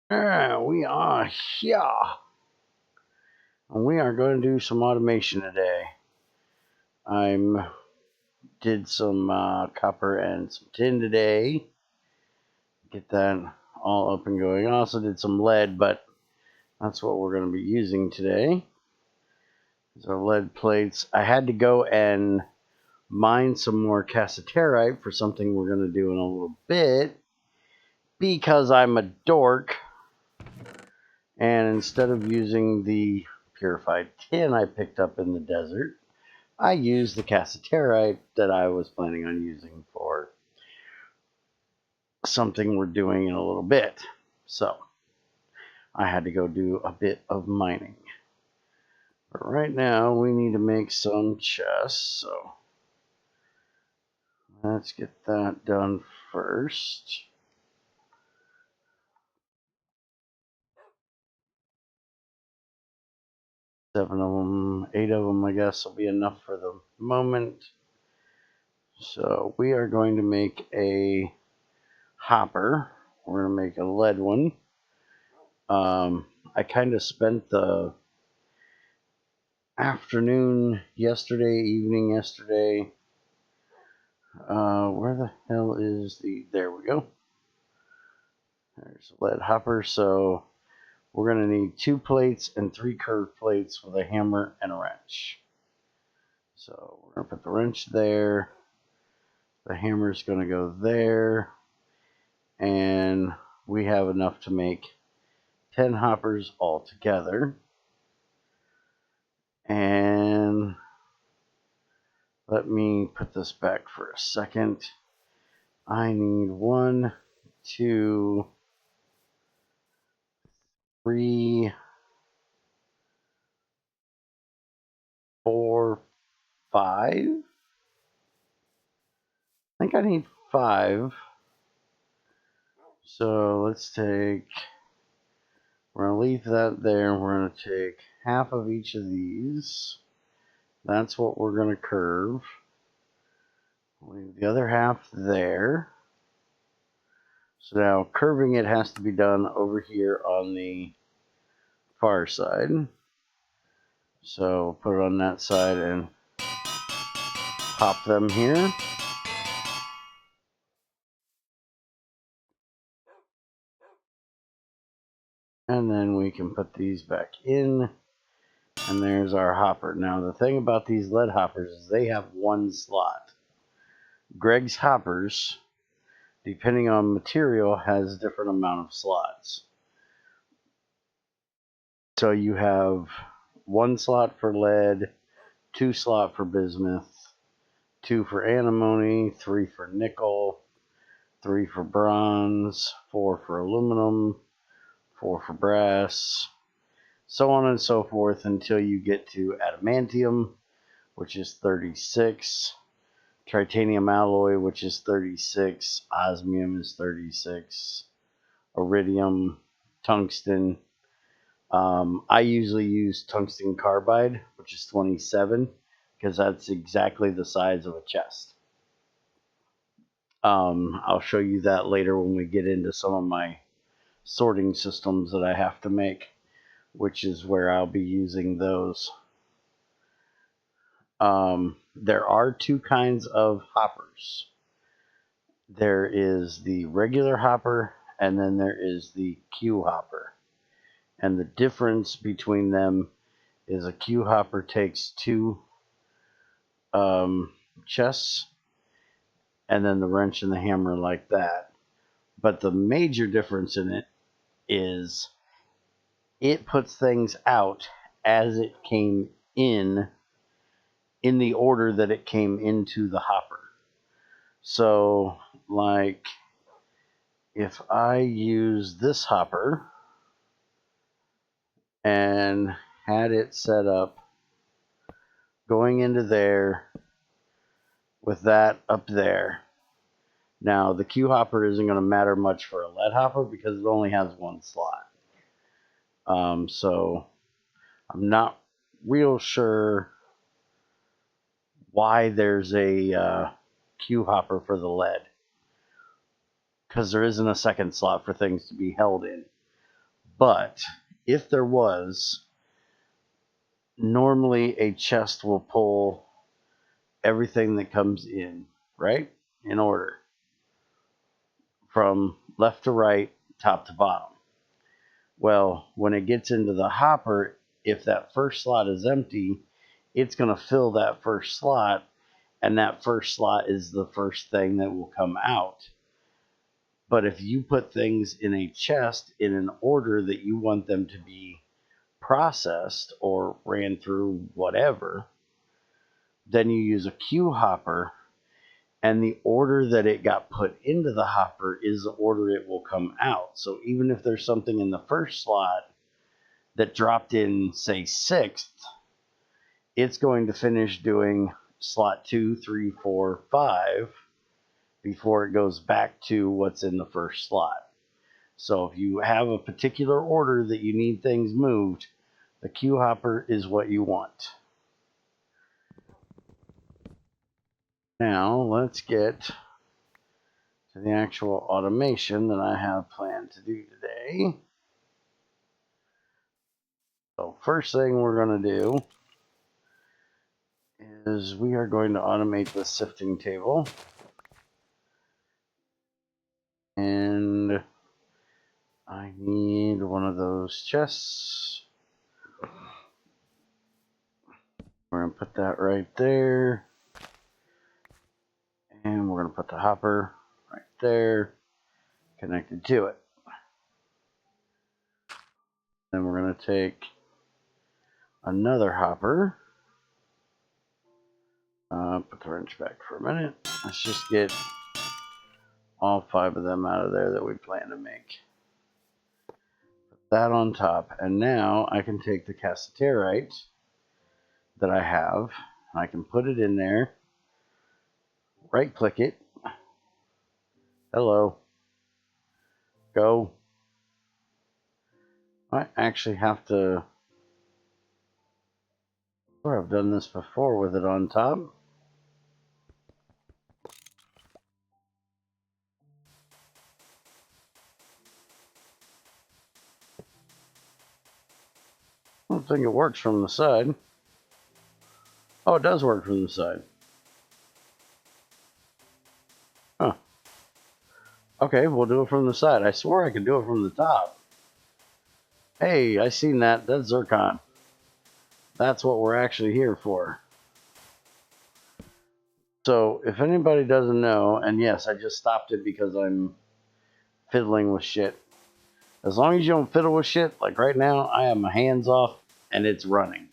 We are here. And we are going to do some automation today. I did some copper and some tin today. Get that all up and going. I also did some lead, but that's what we're going to be using today. These are lead plates. I had to go and mine some more cassiterite for something we're going to do in a little bit because I'm a dork. And instead of using the purified tin I picked up in the desert, I used the cassiterite that I was planning on using for something we're doing in a little bit. So I had to go do a bit of mining. But right now we need to make some chests, so let's get that done first. 7 of them, 8 of them I guess will be enough for the moment. So we are going to make a hopper. We're going to make a lead one. I kind of spent the afternoon yesterday, evening yesterday. Where the hell is there we go. There's a lead hopper. So we're going to need 2 plates and 3 curved plates with a hammer and a wrench. So we're going to put the wrench there. The hammer's going to go there. And we have enough to make 10 hoppers altogether. And let me put this back for a second. I need 1, 2, 3, 4, 5. I think I need 5. So let's take, we're going to leave that there. We're going to take half of each of these. That's what we're going to curve. Leave the other half there. So now curving it has to be done over here on the far side. So put it on that side and pop them here. And then we can put these back in. And there's our hopper. Now the thing about these lead hoppers is they have 1 slot. Greg's hoppers, depending on material, has a different amount of slots. So you have 1 slot for lead, 2 slot for bismuth, 2 for antimony, 3 for nickel, 3 for bronze, 4 for aluminum, 4 for brass, so on and so forth until you get to adamantium, which is 36, titanium alloy, which is 36, osmium is 36, iridium, tungsten. I usually use tungsten carbide, which is 27, because that's exactly the size of a chest. I'll show you that later when we get into some of my sorting systems that I have to make, which is where I'll be using those. There are 2 kinds of hoppers. There is the regular hopper, and then there is the Q hopper. And the difference between them is a Q hopper takes 2 chests, and then the wrench and the hammer like that. But the major difference in it is it puts things out as it came in the order that it came into the hopper. So, like, if I use this hopper and had it set up going into there with that up there. Now, the Q hopper isn't going to matter much for a lead hopper because it only has 1 slot. So I'm not real sure why there's a Q hopper for the lead, because there isn't a second slot for things to be held in. But if there was, normally a chest will pull everything that comes in, right? In order from left to right, top to bottom. Well, when it gets into the hopper, if that first slot is empty, it's going to fill that first slot, and that first slot is the first thing that will come out. But if you put things in a chest in an order that you want them to be processed or ran through whatever, then you use a queue hopper, and the order that it got put into the hopper is the order it will come out. So even if there's something in the first slot that dropped in, say, 6th, it's going to finish doing slot 2, 3, 4, 5 before it goes back to what's in the first slot. So if you have a particular order that you need things moved, the queue hopper is what you want. Now let's get to the actual automation that I have planned to do today. So first thing we're going to do is we are going to automate the sifting table. And I need one of those chests. We're going to put that right there. And we're going to put the hopper right there, connected to it. Then we're going to take another hopper. Put the wrench back for a minute. Let's just get all 5 of them out of there that we plan to make. Put that on top. And now I can take the cassiterite that I have, and I can put it in there, right click it. Hello. Go. I actually have to, or I've done this before with it on top. I don't think it works from the side. Oh, it does work from the side. Huh. Okay, we'll do it from the side. I swore I could do it from the top. Hey, I seen that. That's zircon. That's what we're actually here for. So, if anybody doesn't know, and yes, I just stopped it because I'm fiddling with shit. As long as you don't fiddle with shit, like right now, I have my hands off and it's running.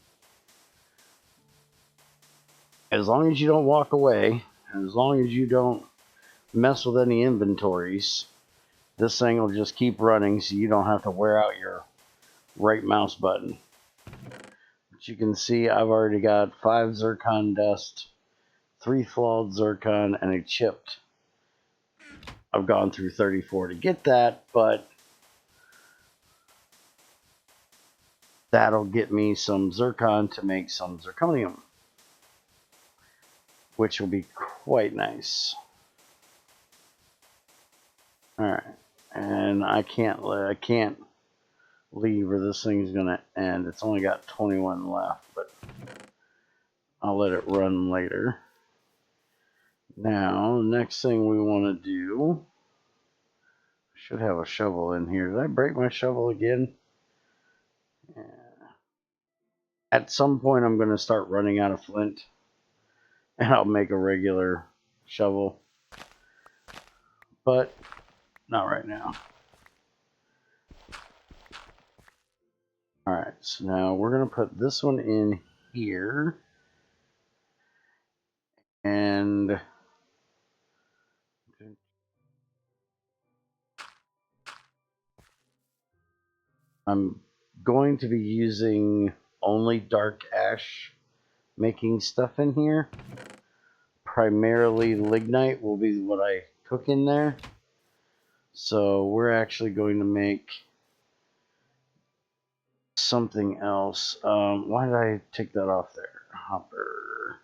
As long as you don't walk away, and as long as you don't mess with any inventories, this thing will just keep running so you don't have to wear out your right mouse button. But you can see I've already got 5 zircon dust, 3 flawed zircon, and a chipped. I've gone through 34 to get that, but that'll get me some zircon to make some zirconium, which will be quite nice. Alright, and I can't leave or this thing's gonna end. It's only got 21 left, but I'll let it run later. Now, the next thing we want to do, should have a shovel in here. Did I break my shovel again? Yeah. At some point, I'm going to start running out of flint, and I'll make a regular shovel, but not right now. Alright, so now we're going to put this one in here, and I'm going to be using only dark ash making stuff in here. Primarily lignite will be what I cook in there. So we're actually going to make something else. Why did I take that off there? Hopper.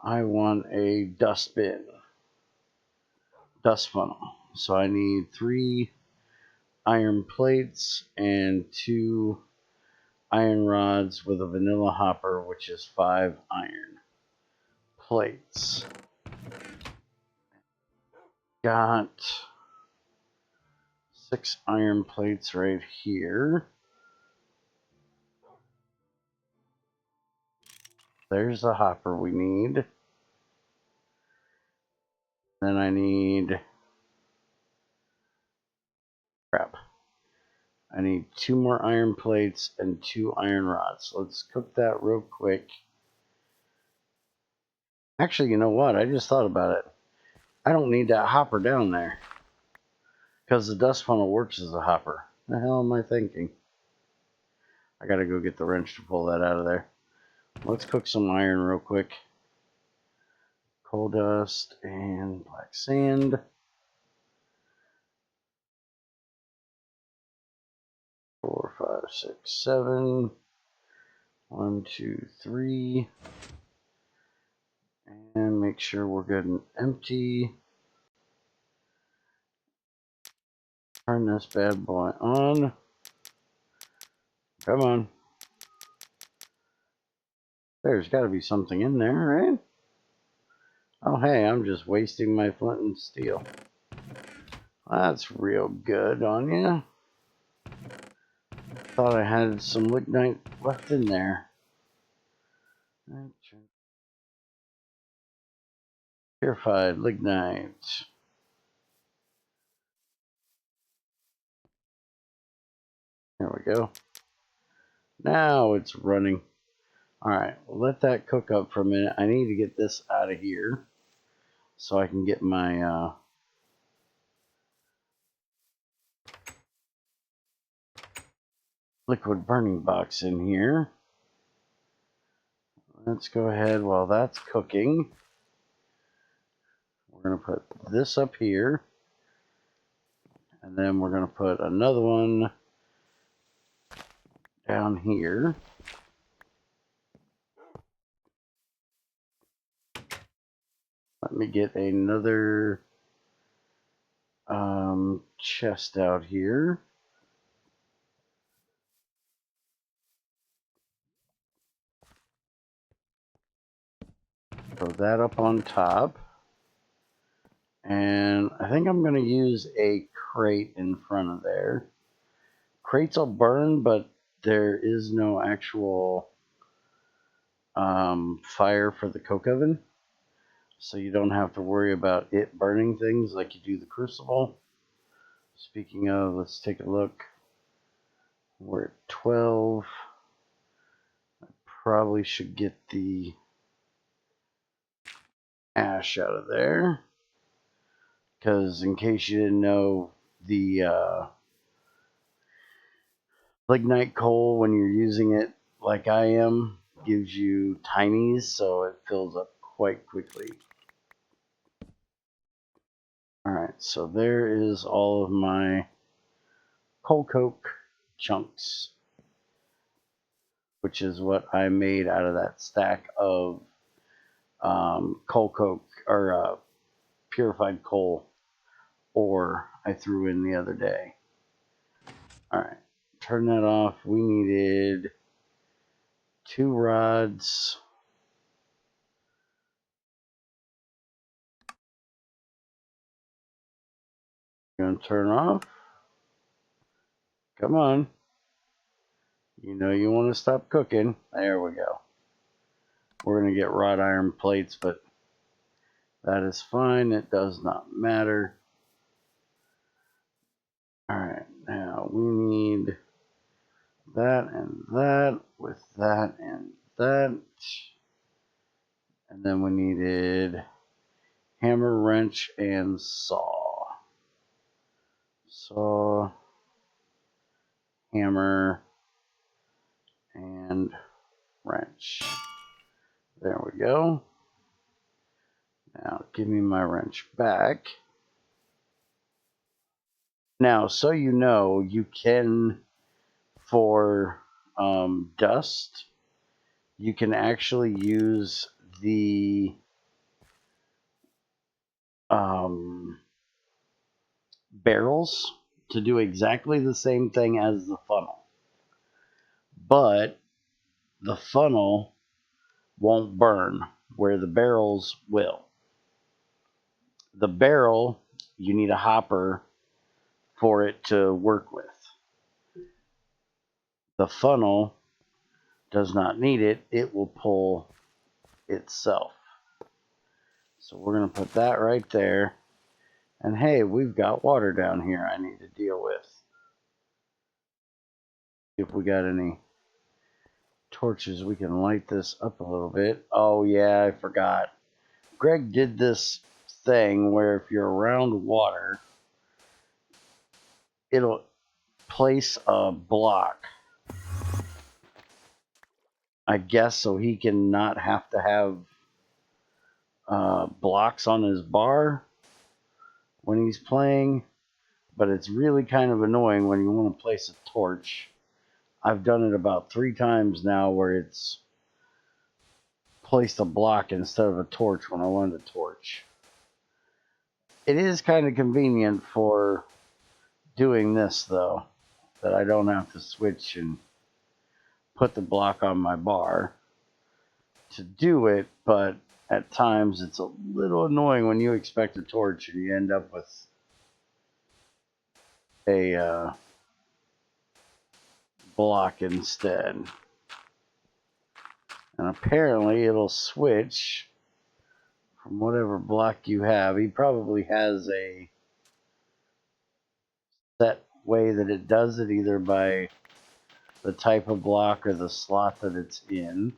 I want a dust bin. Dust funnel. So I need 3 iron plates and 2 iron rods with a vanilla hopper, which is 5 iron plates. Got 6 iron plates right here. There's the hopper we need. Then I need, crap. I need 2 more iron plates and 2 iron rods. Let's cook that real quick. Actually, you know what? I just thought about it. I don't need that hopper down there, because the dust funnel works as a hopper. The hell am I thinking? I gotta go get the wrench to pull that out of there. Let's cook some iron real quick. Coal dust and black sand. 4, 5, 6, 7. 1, 2, 3. And make sure we're good and empty. Turn this bad boy on. Come on. There's got to be something in there, right? Oh, hey, I'm just wasting my flint and steel. That's real good on you. Thought I had some lignite left in there. Purified lignite. There we go. Now it's running. Alright, let that cook up for a minute. I need to get this out of here so I can get my liquid burning box in here. Let's go ahead while that's cooking. We're going to put this up here. And then we're going to put another one down here. Let me get another chest out here. Throw that up on top. And I think I'm going to use a crate in front of there. Crates will burn, but there is no actual fire for the coke oven. So you don't have to worry about it burning things like you do the crucible. Speaking of, let's take a look. We're at 12. I probably should get the ash out of there, because in case you didn't know, the lignite coal, when you're using it like I am, gives you tinies, so it fills up quite quickly. Alright, so there is all of my coal coke chunks, which is what I made out of that stack of coal coke, or purified coal ore I threw in the other day. Alright, turn that off. We needed 2 rods. Gonna turn off. Come on. You know you want to stop cooking. There we go. We're going to get wrought iron plates, but that is fine. It does not matter. Alright, now we need that and that with that and that. And then we needed hammer, wrench, and saw. Saw, hammer, and wrench. There we go. Now give me my wrench back. Now, so you know, you can, for dust, you can actually use the barrels to do exactly the same thing as the funnel, but the funnel won't burn where the barrels will. The barrel, you need a hopper for it to work with. The funnel does not need it. It will pull itself. So we're going to put that right there. And hey, we've got water down here I need to deal with. If we got any torches, we can light this up a little bit. Oh yeah, I forgot. Greg did this thing where if you're around water, it'll place a block, I guess, so he can not have to have blocks on his bar when he's playing. But it's really kind of annoying when you want to place a torch. I've done it about 3 times now where it's placed a block instead of a torch when I wanted a torch. It is kind of convenient for doing this though, that I don't have to switch and put the block on my bar to do it, but at times it's a little annoying when you expect a torch and you end up with a block instead. And apparently it'll switch from whatever block you have. He probably has a set way that it does it, either by the type of block or the slot that it's in.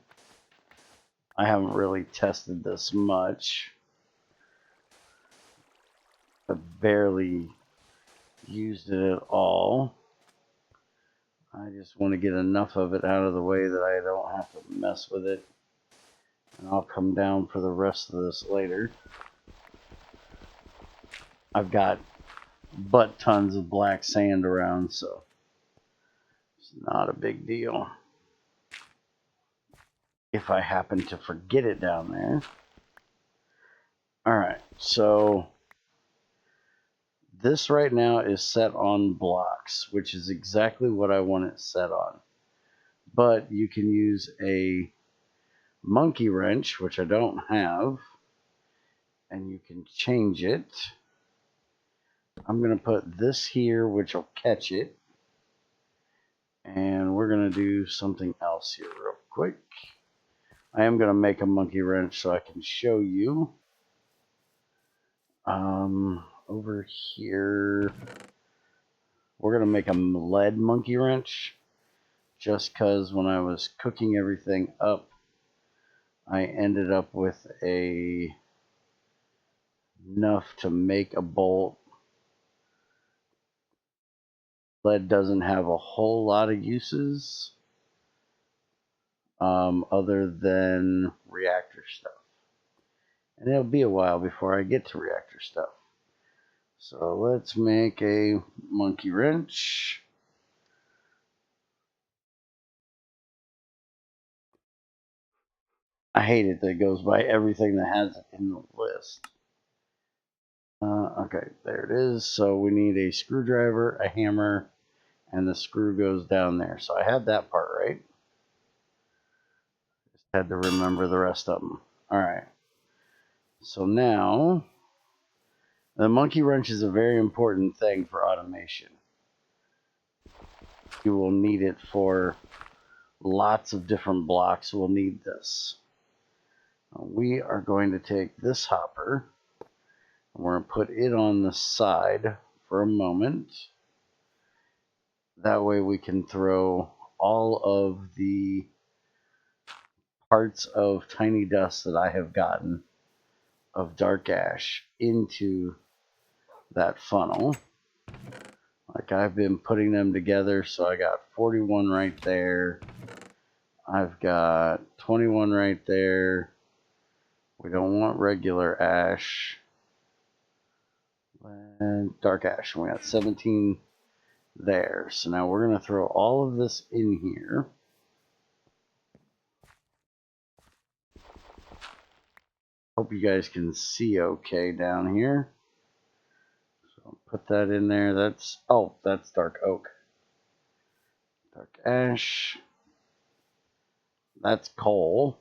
I haven't really tested this much. I've barely used it at all. I just want to get enough of it out of the way that I don't have to mess with it. And I'll come down for the rest of this later. I've got butt tons of black sand around, so it's not a big deal. If I happen to forget it down there. Alright, so this right now is set on blocks, which is exactly what I want it set on. But you can use a monkey wrench, which I don't have, and you can change it. I'm going to put this here, which will catch it. And we're going to do something else here real quick. I am going to make a monkey wrench so I can show you. Over here, we're going to make a lead monkey wrench. Just because when I was cooking everything up, I ended up with enough to make a bolt. Lead doesn't have a whole lot of uses other than reactor stuff. And it'll be a while before I get to reactor stuff. So let's make a monkey wrench. I hate it that it goes by everything that has it in the list. Okay, there it is. So we need a screwdriver, a hammer, and the screw goes down there. So I had that part right. Just had to remember the rest of them. All right. So now, the monkey wrench is a very important thing for automation. You will need it for lots of different blocks. We'll need this. We are going to take this hopper, and we're going to put it on the side for a moment. That way we can throw all of the parts of tiny dust that I have gotten of dark ash into that funnel. Like I've been putting them together, so I got 41 right there. I've got 21 right there. We don't want regular ash. And dark ash. And we got 17 there. So now we're going to throw all of this in here. Hope you guys can see okay down here. So Put that in there. That's, oh, that's dark oak. Dark ash. That's coal.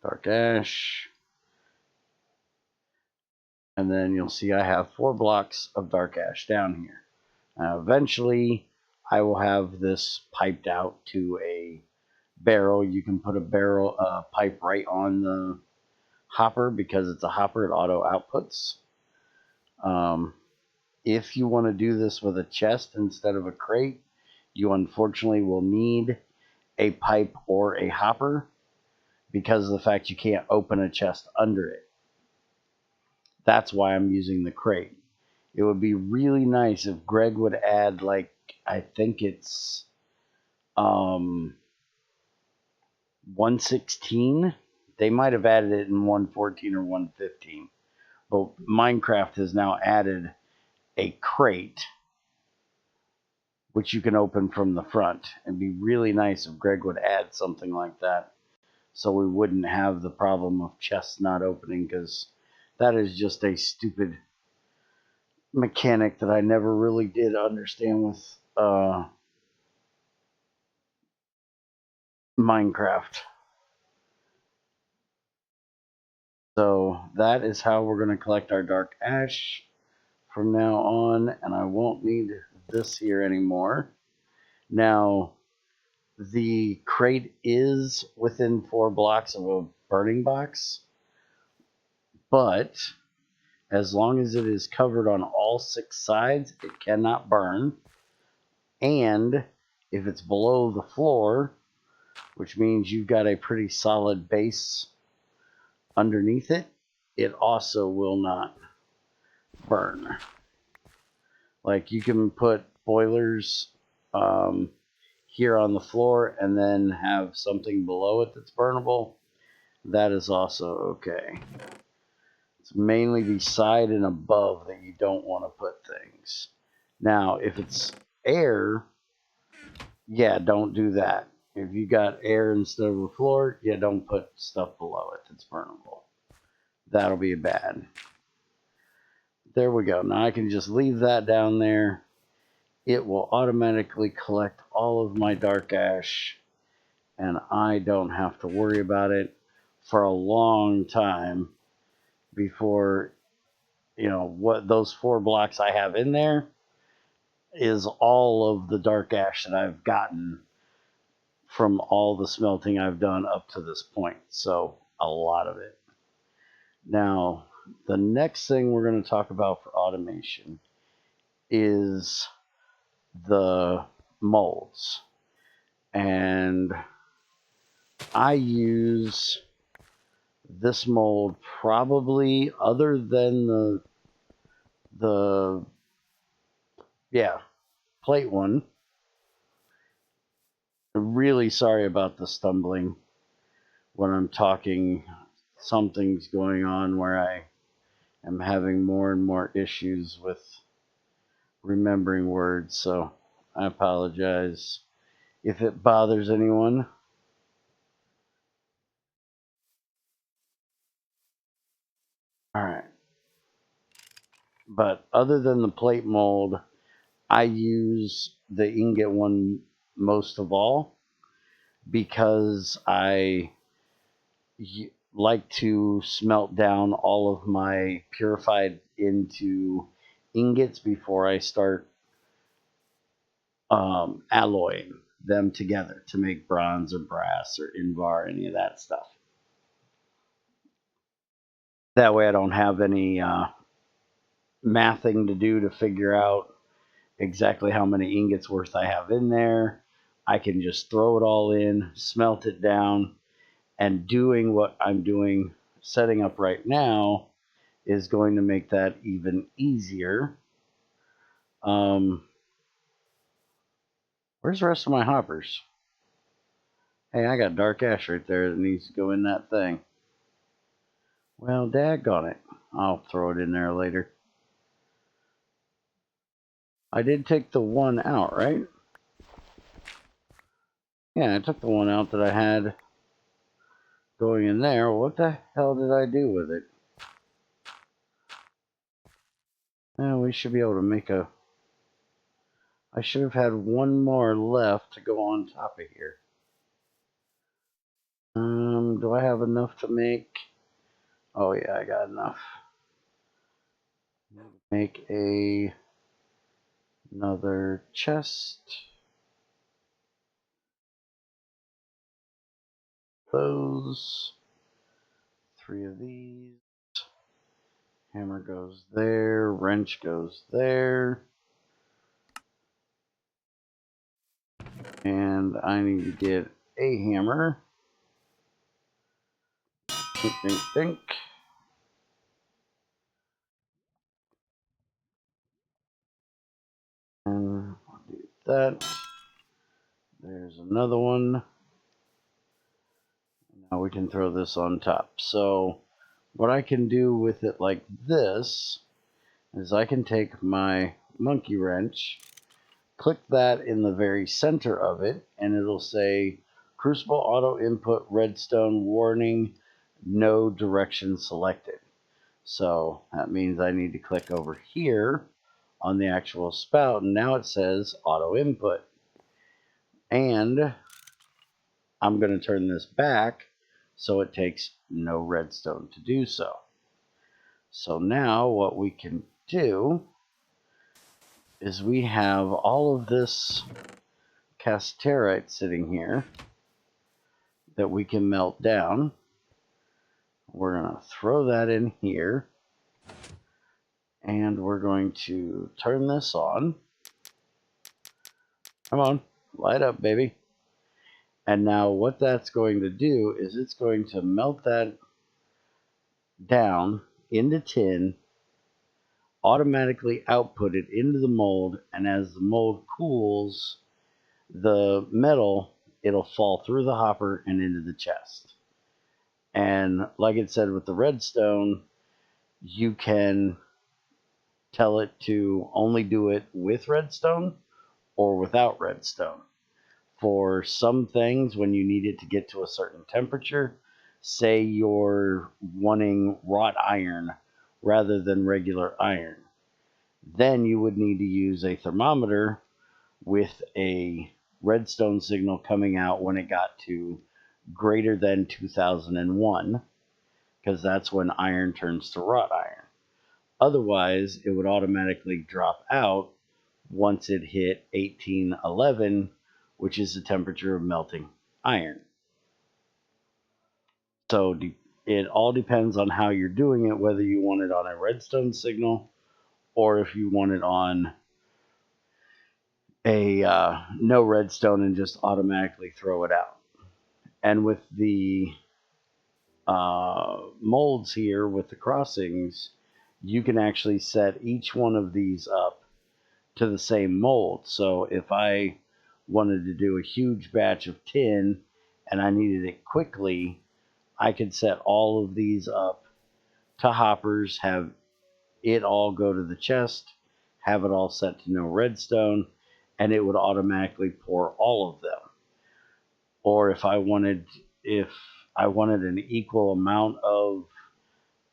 Dark ash. And then you'll see I have 4 blocks of dark ash down here. Eventually, I will have this piped out to a barrel. You can put a barrel pipe right on the hopper because it's a hopper. It auto outputs. If you want to do this with a chest instead of a crate, you unfortunately will need a pipe or a hopper because of the fact you can't open a chest under it. That's why I'm using the crate. It would be really nice if Greg would add, like, I think it's 116. They might have added it in 114 or 115. But Minecraft has now added a crate which you can open from the front. It'd be really nice if Greg would add something like that so we wouldn't have the problem of chests not opening, because that is just a stupid mechanic that I never really did understand with Minecraft. So that is how we're going to collect our dark ash from now on, and I won't need this here anymore. Now, the crate is within 4 blocks of a burning box, but as long as it is covered on all 6 sides, it cannot burn. And if it's below the floor, which means you've got a pretty solid base underneath it, it also will not burn. Like, you can put boilers here on the floor and then have something below it that's burnable. That is also okay. It's mainly the side and above that you don't want to put things. Now, if it's air, yeah, don't do that. If you got air instead of a floor, yeah, don't put stuff below it that's burnable. That'll be bad. There we go. Now I can just leave that down there. It will automatically collect all of my dark ash, and I don't have to worry about it for a long time before, you know, what those 4 blocks I have in there is all of the dark ash that I've gotten from all the smelting I've done up to this point. So a lot of it. Now, the next thing we're going to talk about for automation is the molds. And I use this mold probably, other than the plate one. I'm really sorry about the stumbling when I'm talking. Something's going on where I am having more and more issues with remembering words, so I apologize if it bothers anyone. Alright. But other than the plate mold, I use the ingot one most of all because I like to smelt down all of my purified into ingots before I start alloying them together to make bronze or brass or invar, any of that stuff. That way I don't have any mathing to do to figure out exactly how many ingots worth I have in there. I can just throw it all in, smelt it down, and doing what I'm doing, setting up right now, is going to make that even easier. Where's the rest of my hoppers? Hey, I got dark ash right there that needs to go in that thing. Well, daggone it. I'll throw it in there later. I did take the one out, right? Yeah, I took the one out that I had going in there. What the hell did I do with it? Now we should be able to make a... I should have had one more left to go on top of here. Do I have enough to make? Oh yeah, I got enough. Make another chest. Those. 3 of these. Hammer goes there. Wrench goes there. And I need to get a hammer. Think, think, think. And I'll do that. There's another one. Now we can throw this on top. So what I can do with it like this is I can take my monkey wrench, click that in the very center of it, and it'll say Crucible Auto Input Redstone Warning, no direction selected. So that means I need to click over here on the actual spout, and now it says Auto Input. And I'm going to turn this back so it takes no redstone to do so. So now what we can do is we have all of this casterite sitting here that we can melt down. We're going to throw that in here, and we're going to turn this on. Come on, light up, baby. And now what that's going to do is it's going to melt that down into tin, automatically output it into the mold, and as the mold cools, the metal, it'll fall through the hopper and into the chest. And like it said with the redstone, you can tell it to only do it with redstone or without redstone. For some things, when you need it to get to a certain temperature, say you're wanting wrought iron rather than regular iron, then you would need to use a thermometer with a redstone signal coming out when it got to greater than 2001, because that's when iron turns to wrought iron. Otherwise, it would automatically drop out once it hit 1811, which is the temperature of melting iron. So it all depends on how you're doing it, whether you want it on a redstone signal or if you want it on a no redstone and just automatically throw it out. And with the molds here with the crossings, you can actually set each one of these up to the same mold. So if I wanted to do a huge batch of tin and I needed it quickly, I could set all of these up to hoppers, have it all go to the chest, have it all set to no redstone, and it would automatically pour all of them. Or if I wanted an equal amount of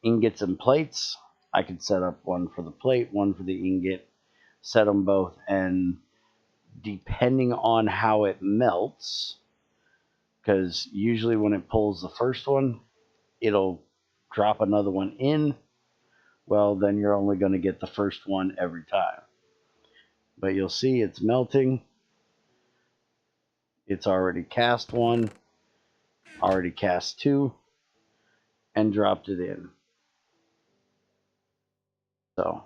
ingots and plates, I could set up one for the plate, one for the ingot, set them both, and depending on how it melts, because usually when it pulls the first one, it'll drop another one in. Well, then you're only going to get the first one every time. But you'll see it's melting. It's already cast one, already cast two, and dropped it in. So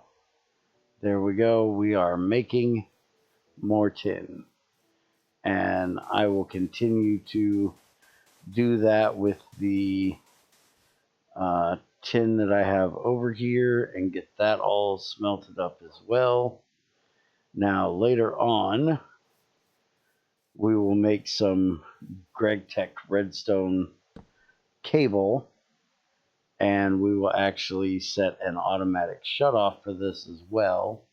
there we go. We are making more tin. And I will continue to do that with the tin that I have over here and get that all smelted up as well. Now later on, we will make some GregTech redstone cable, and we will actually set an automatic shutoff for this as well.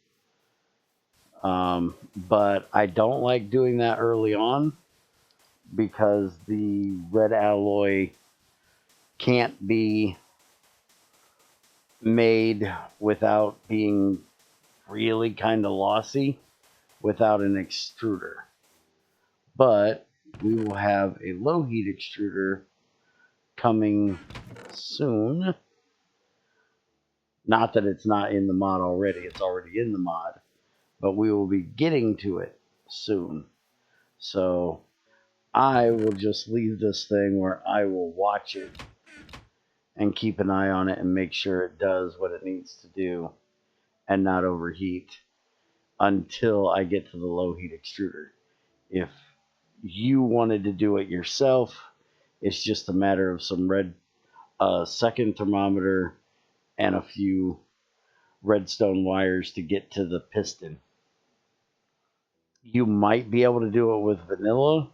But I don't like doing that early on because the red alloy can't be made without being really kind of lossy without an extruder. But we will have a low heat extruder coming soon. Not that it's not in the mod already, it's already in the mod, but we will be getting to it soon. So I will just leave this thing where I will watch it and keep an eye on it and make sure it does what it needs to do and not overheat until I get to the low heat extruder. If you wanted to do it yourself, it's just a matter of some second thermometer and a few redstone wires to get to the piston. You might be able to do it with vanilla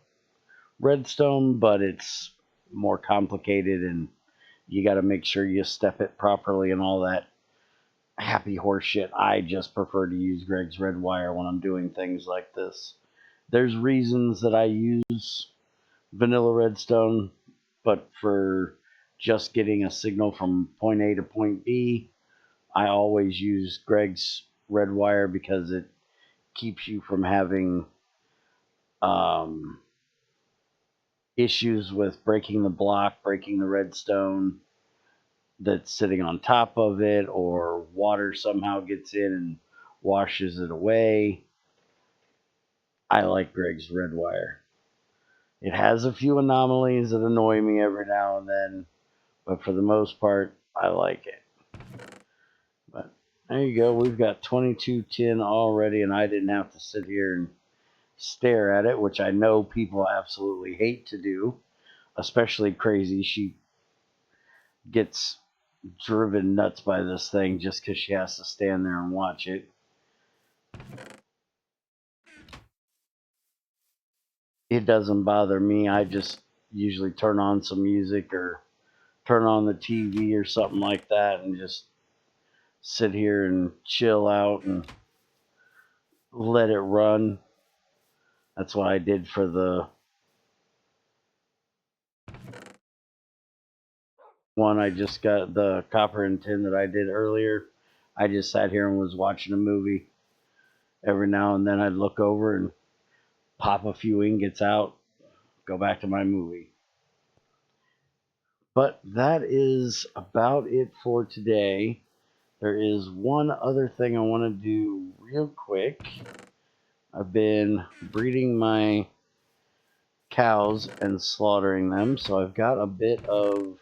redstone, but it's more complicated and you got to make sure you step it properly and all that happy horse shit. I just prefer to use Greg's red wire when I'm doing things like this. There's reasons that I use vanilla redstone, but for just getting a signal from point A to point B, I always use Greg's red wire because it keeps you from having issues with breaking the block, breaking the redstone that's sitting on top of it, or water somehow gets in and washes it away. I like Greg's red wire. It has a few anomalies that annoy me every now and then, but for the most part, I like it. But there you go. We've got 22 tin already, and I didn't have to sit here and stare at it, which I know people absolutely hate to do, especially Crazy. She gets driven nuts by this thing just because she has to stand there and watch it. It doesn't bother me. I just usually turn on some music or turn on the TV or something like that and just sit here and chill out and let it run. That's what I did for the one I just got, the copper and tin that I did earlier. I just sat here and was watching a movie. Every now and then I'd look over and pop a few ingots out, go back to my movie. But that is about it for today. There is one other thing I want to do real quick. I've been breeding my cows and slaughtering them, so I've got a bit of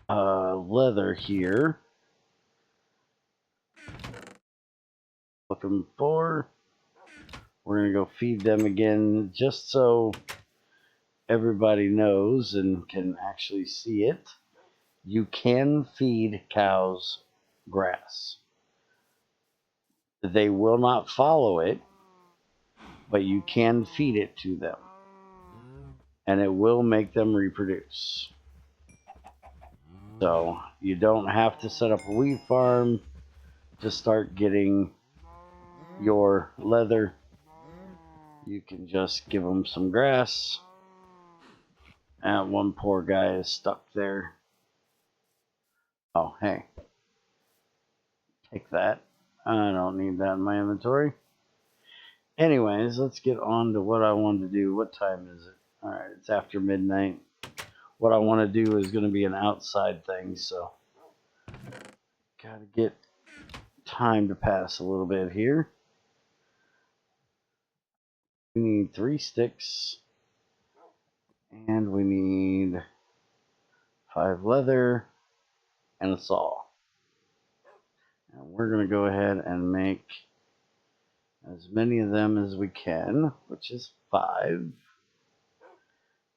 leather here. Looking for. We're going to go feed them again just so everybody knows and can actually see it. You can feed cows grass. They will not follow it, but you can feed it to them. And it will make them reproduce. So you don't have to set up a wheat farm to start getting your leather. You can just give them some grass. And one poor guy is stuck there. Oh, hey. Take that. I don't need that in my inventory. Anyways, let's get on to what I want to do. What time is it? Alright, it's after midnight. What I want to do is going to be an outside thing, so gotta get time to pass a little bit here. We need 3 sticks, and we need 5 leather and a saw. And we're going to go ahead and make as many of them as we can, which is 5.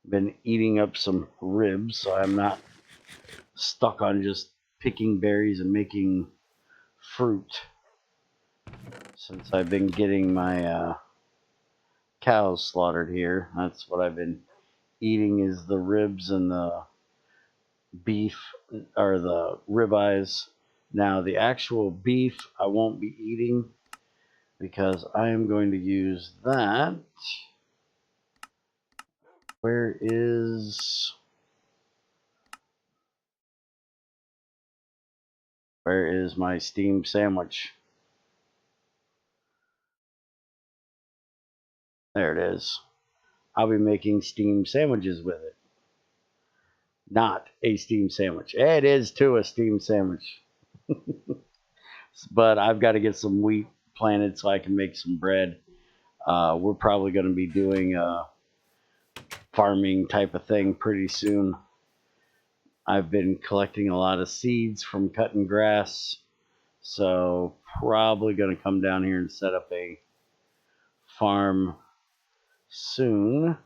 Been eating up some ribs, so I'm not stuck on just picking berries and making fruit. Since I've been getting my cows slaughtered here, that's what I've been eating is the ribs and the beef, or the ribeyes. Now the actual beef I won't be eating because I am going to use that. Where is Where is my steamed sandwich? There it is. I'll be making steamed sandwiches with it. Not a steamed sandwich. It is too a steamed sandwich. But I've got to get some wheat planted so I can make some bread. We're probably going to be doing a farming type of thing pretty soon. I've been collecting a lot of seeds from cutting grass, so probably going to come down here and set up a farm soon.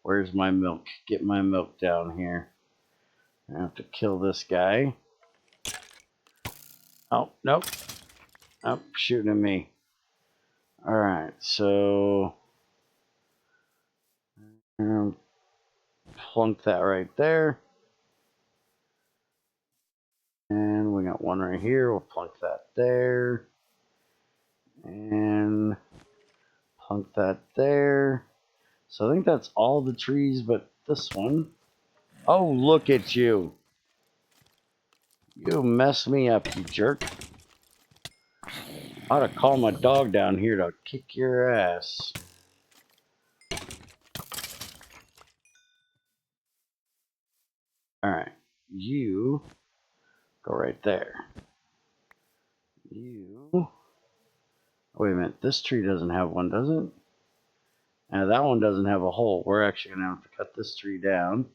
Where's my milk? Get my milk down here. I have to kill this guy. Oh, nope. Oh, shooting at me. Alright, so plunk that right there. And we got one right here. We'll plunk that there. And plunk that there. So I think that's all the trees but this one. Oh, look at you. You messed me up, you jerk. I ought to call my dog down here to kick your ass. Alright, you go right there. You... Wait a minute, this tree doesn't have one, does it? Now that one doesn't have a hole. We're actually going to have to cut this tree down.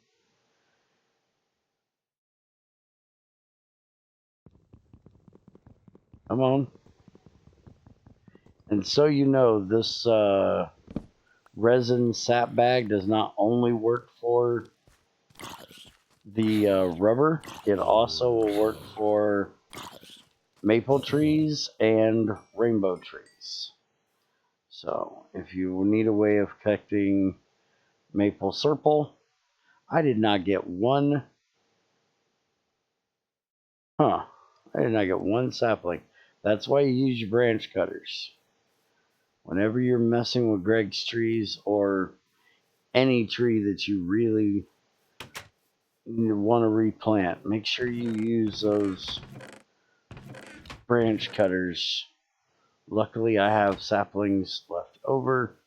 Come on. And so you know, this resin sap bag does not only work for the rubber, it also will work for maple trees and rainbow trees. So if you need a way of collecting maple serpal, I did not get one. I did not get one sapling. That's why you use your branch cutters. Whenever you're messing with Greg's trees or any tree that you really want to replant, make sure you use those branch cutters. Luckily, I have saplings left over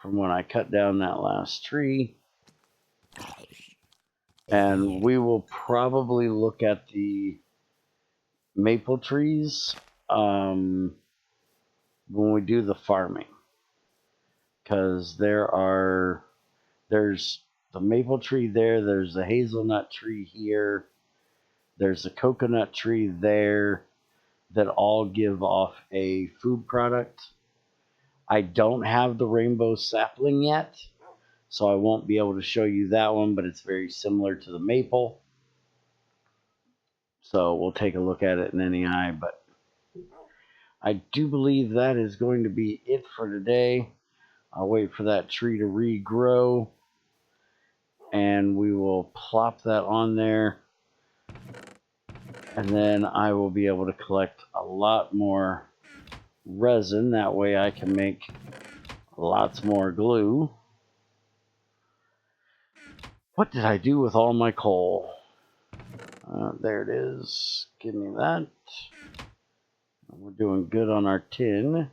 from when I cut down that last tree. And we will probably look at the maple trees when we do the farming. Because there's the maple tree there, there's the hazelnut tree here, there's a coconut tree there that all give off a food product. I don't have the rainbow sapling yet, so I won't be able to show you that one, but it's very similar to the maple. So we'll take a look at it in any eye, but I do believe that is going to be it for today. I'll wait for that tree to regrow, and we will plop that on there. And then I will be able to collect a lot more resin. That way I can make lots more glue. What did I do with all my coal? There it is. Give me that. We're doing good on our tin.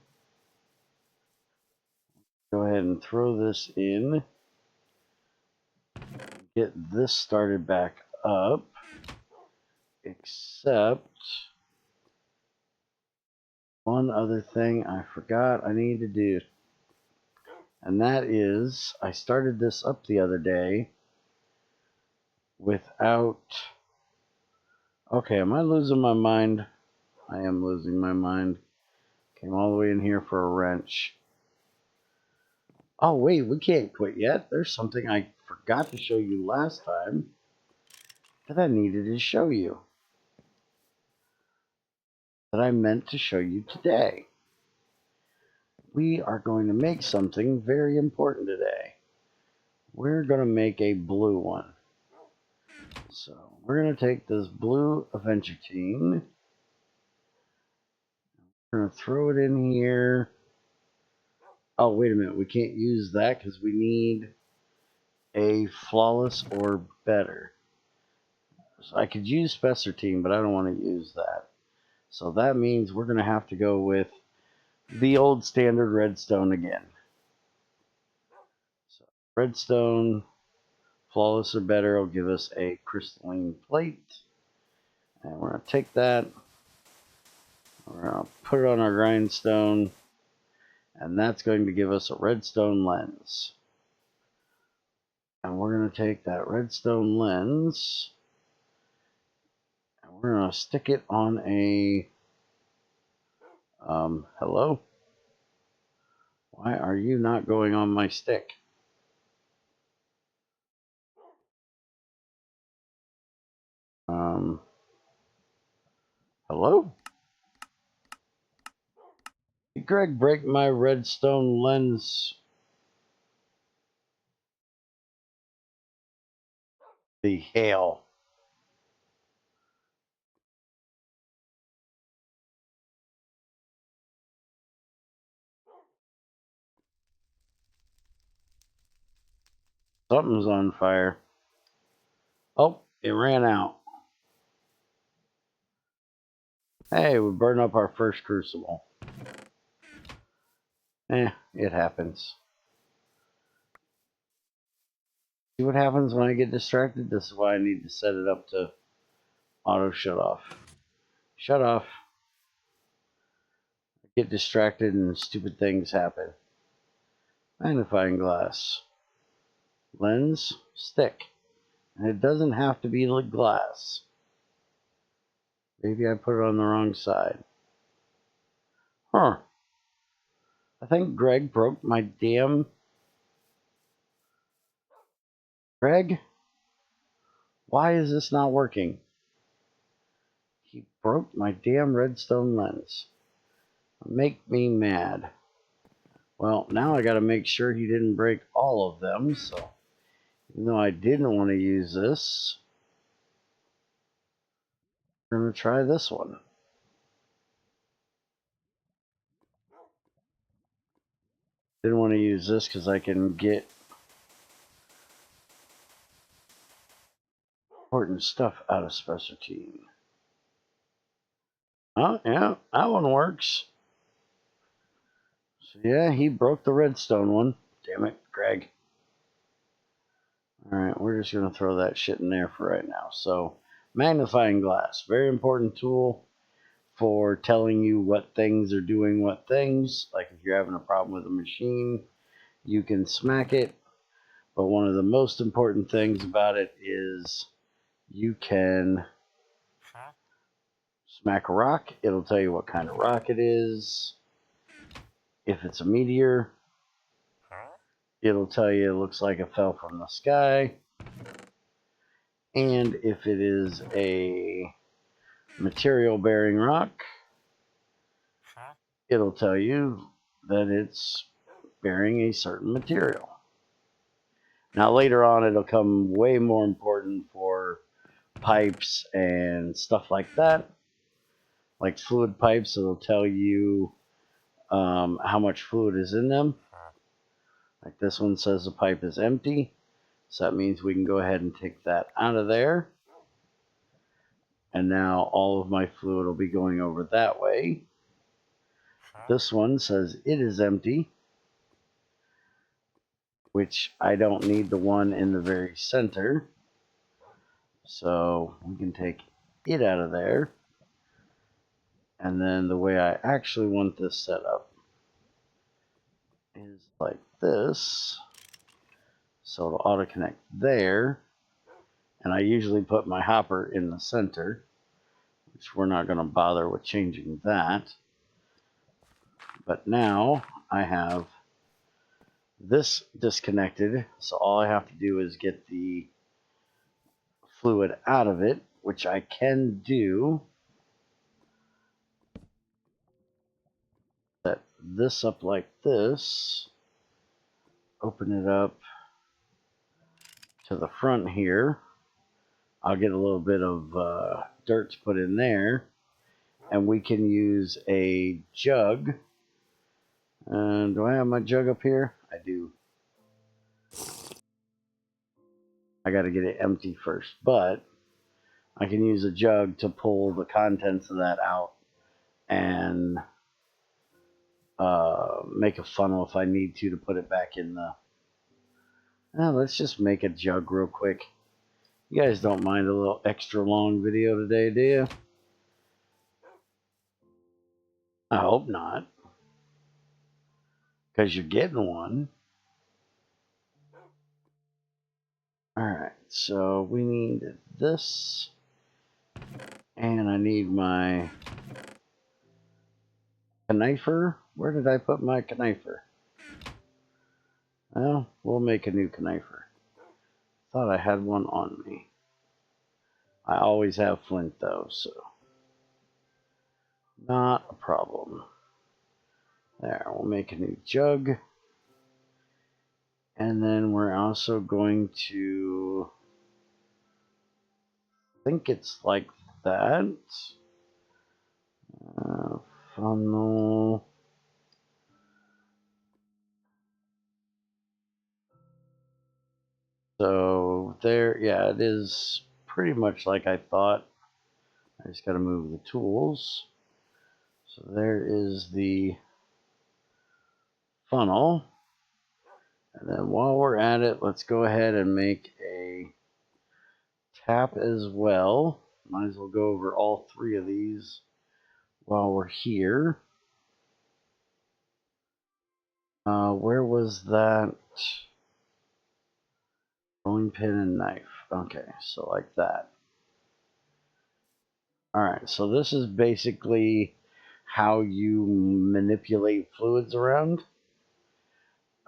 Go ahead and throw this in. Get this started back up. Except one other thing I forgot I need to do. And that is, I started this up the other day without... Okay, am I losing my mind? I am losing my mind. Came all the way in here for a wrench. Oh, wait, we can't quit yet. There's something I forgot to show you last time that I needed to show you. That I meant to show you today. We are going to make something very important today. We're going to make a blue one. So we're going to take this blue Aventratine. We're going to throw it in here. Oh, wait a minute. We can't use that because we need a flawless or better. So I could use spessartine, but I don't want to use that. So that means we're going to have to go with the old standard redstone again. So redstone, flawless or better, will give us a crystalline plate. And we're going to take that, we're going to put it on our grindstone, and that's going to give us a redstone lens. And we're going to take that redstone lens, and we're going to stick it on a, hello? Why are you not going on my stick? Hello? Did Greg break my redstone lens? The hell? Something's on fire. Oh, it ran out. Hey, we burned up our first crucible. It happens. See what happens when I get distracted? This is why I need to set it up to auto shut off. Shut off. I get distracted and stupid things happen. Magnifying glass. Lens, stick. And it doesn't have to be like glass. Maybe I put it on the wrong side. Huh. I think Greg broke my damn... Greg? Why is this not working? He broke my damn redstone lens. Make me mad. Well, now I gotta make sure he didn't break all of them, so... Even though I didn't want to use this, we're gonna try this one. Didn't want to use this because I can get important stuff out of spessartine. Oh, yeah, that one works. So yeah, he broke the redstone one. Damn it, Greg. Alright, we're just going to throw that shit in there for right now. So, magnifying glass. Very important tool for telling you what things are doing what things. Like if you're having a problem with a machine, you can smack it. But one of the most important things about it is you can smack a rock. It'll tell you what kind of rock it is. If it's a meteor, it'll tell you it looks like it fell from the sky. And if it is a material bearing rock, it'll tell you that it's bearing a certain material. Now later on it'll come way more important for pipes and stuff like that. Like fluid pipes, it'll tell you how much fluid is in them. Like this one says the pipe is empty. So that means we can go ahead and take that out of there. And now all of my fluid will be going over that way. This one says it is empty, which I don't need the one in the very center. So we can take it out of there. And then the way I actually want this set up is like this. So it'll auto connect there. And I usually put my hopper in the center, which we're not going to bother with changing that. But now I have this disconnected, so all I have to do is get the fluid out of it, which I can do. Set this up like this, open it up to the front here. I'll get a little bit of dirt to put in there, and we can use a jug. And do I have my jug up here? I do. I got to get it empty first, but I can use a jug to pull the contents of that out and make a funnel if I need to put it back in the... let's just make a jug real quick. You guys don't mind a little extra long video today, do you? I hope not. Because you're getting one. Alright, so we need this. And I need my knifer. Where did I put my knifer? Well, we'll make a new knifer. Thought I had one on me. I always have flint though, so not a problem. There, we'll make a new jug. And then we're also going to... I think it's like that. Funnel. So there, yeah, it is pretty much like I thought. I just got to move the tools. So there is the funnel. And then while we're at it, let's go ahead and make a tap as well. Might as well go over all three of these while we're here. Where was that? Rolling pin and knife. Okay, so like that. Alright, so this is basically how you manipulate fluids around.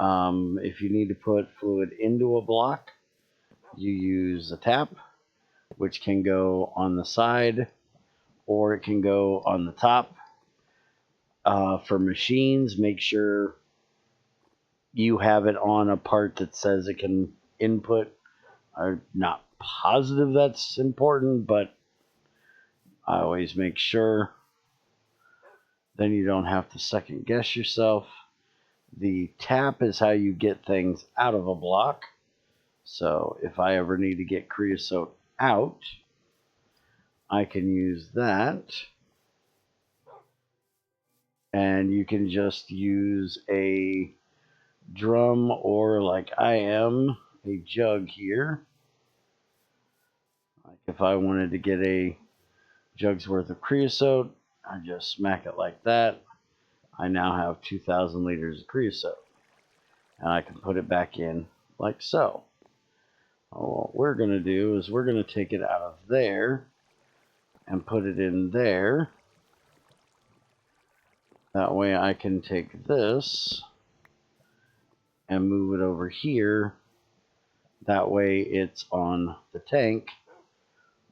If you need to put fluid into a block, you use a tap, which can go on the side or it can go on the top. For machines, make sure you have it on a part that says it can input. I'm not positive that's important, but I always make sure. Then you don't have to second guess yourself. The tap is how you get things out of a block. So if I ever need to get creosote out, I can use that. And you can just use a drum or, like I am, a jug here. Like if I wanted to get a jug's worth of creosote, I just smack it like that. I now have 2,000 liters of creosote. And I can put it back in like so. What we're going to do is we're going to take it out of there and put it in there. That way I can take this and move it over here. That way it's on the tank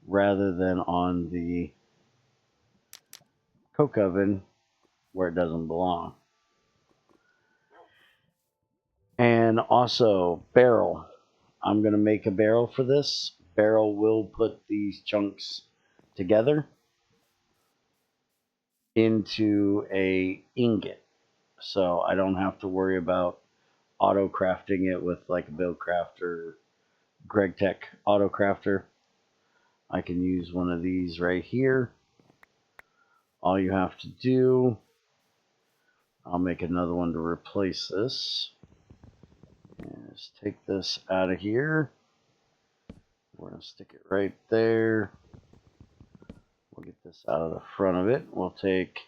rather than on the coke oven where it doesn't belong. And also barrel. I'm going to make a barrel for this. Barrel will put these chunks together into a ingot. So I don't have to worry about auto crafting it with like a Buildcraft or GregTech auto crafter. I can use one of these right here. All you have to do, I'll make another one to replace this, is take this out of here. We're going to stick it right there. We'll get this out of the front of it. We'll take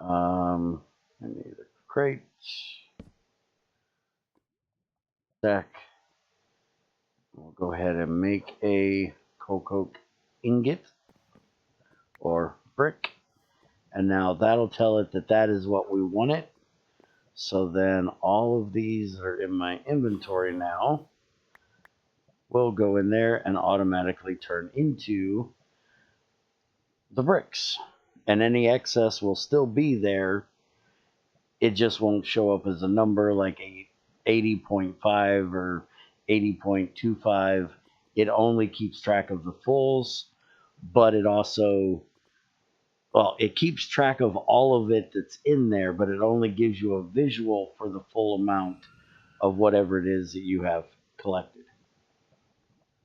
I need a crate, stack. We'll go ahead and make a coke ingot or brick. And now that'll tell it that that is what we want it. So then all of these that are in my inventory now will go in there and automatically turn into the bricks. And any excess will still be there. It just won't show up as a number like 80.5 or 80.25. It only keeps track of the fulls, but it also, well, it keeps track of all of it that's in there, but it only gives you a visual for the full amount of whatever it is that you have collected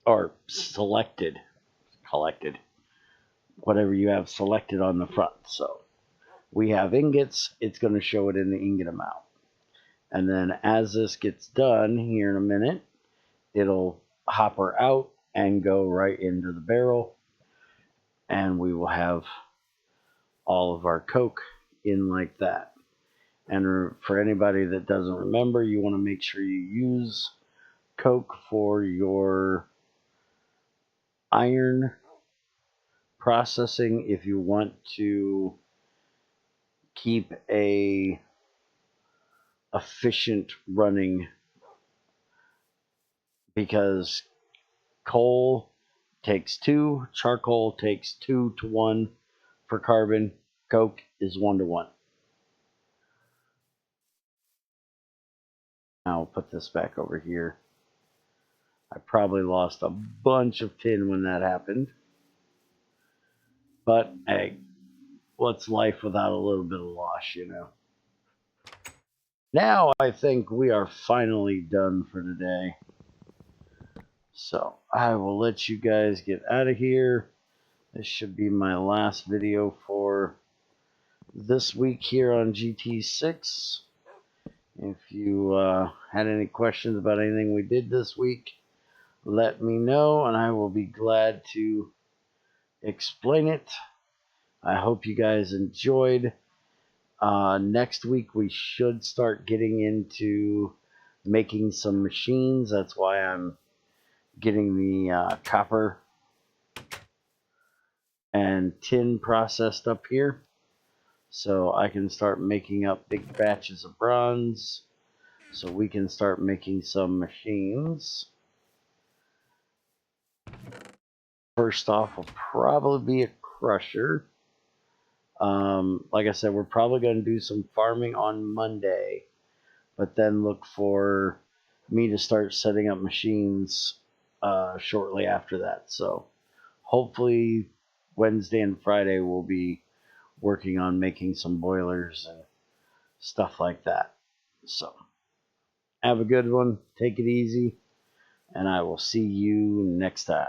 or selected. collected, whatever you have selected on the front. So we have ingots, it's going to show it in the ingot amount. And then as this gets done here in a minute, it'll hopper out and go right into the barrel, and we will have all of our coke in like that. And for anybody that doesn't remember, you want to make sure you use coke for your iron processing if you want to keep a efficient running, because coal takes 2, charcoal takes 2 to 1 for carbon, coke is 1 to 1. Now I'll put this back over here. I probably lost a bunch of tin when that happened, but hey, what's life without a little bit of loss, you know? Now I think we are finally done for today. So I will let you guys get out of here. This should be my last video for this week here on GT6. If you had any questions about anything we did this week, let me know and I will be glad to explain it. I hope you guys enjoyed. Next week we should start getting into making some machines. That's why I'm getting the copper and tin processed up here, so I can start making up big batches of bronze, so we can start making some machines. First off will probably be a crusher. Like I said, we're probably going to do some farming on Monday, but then look for me to start setting up machines shortly after that. So hopefully Wednesday and Friday we'll be working on making some boilers and stuff like that. So have a good one, take it easy, and I will see you next time.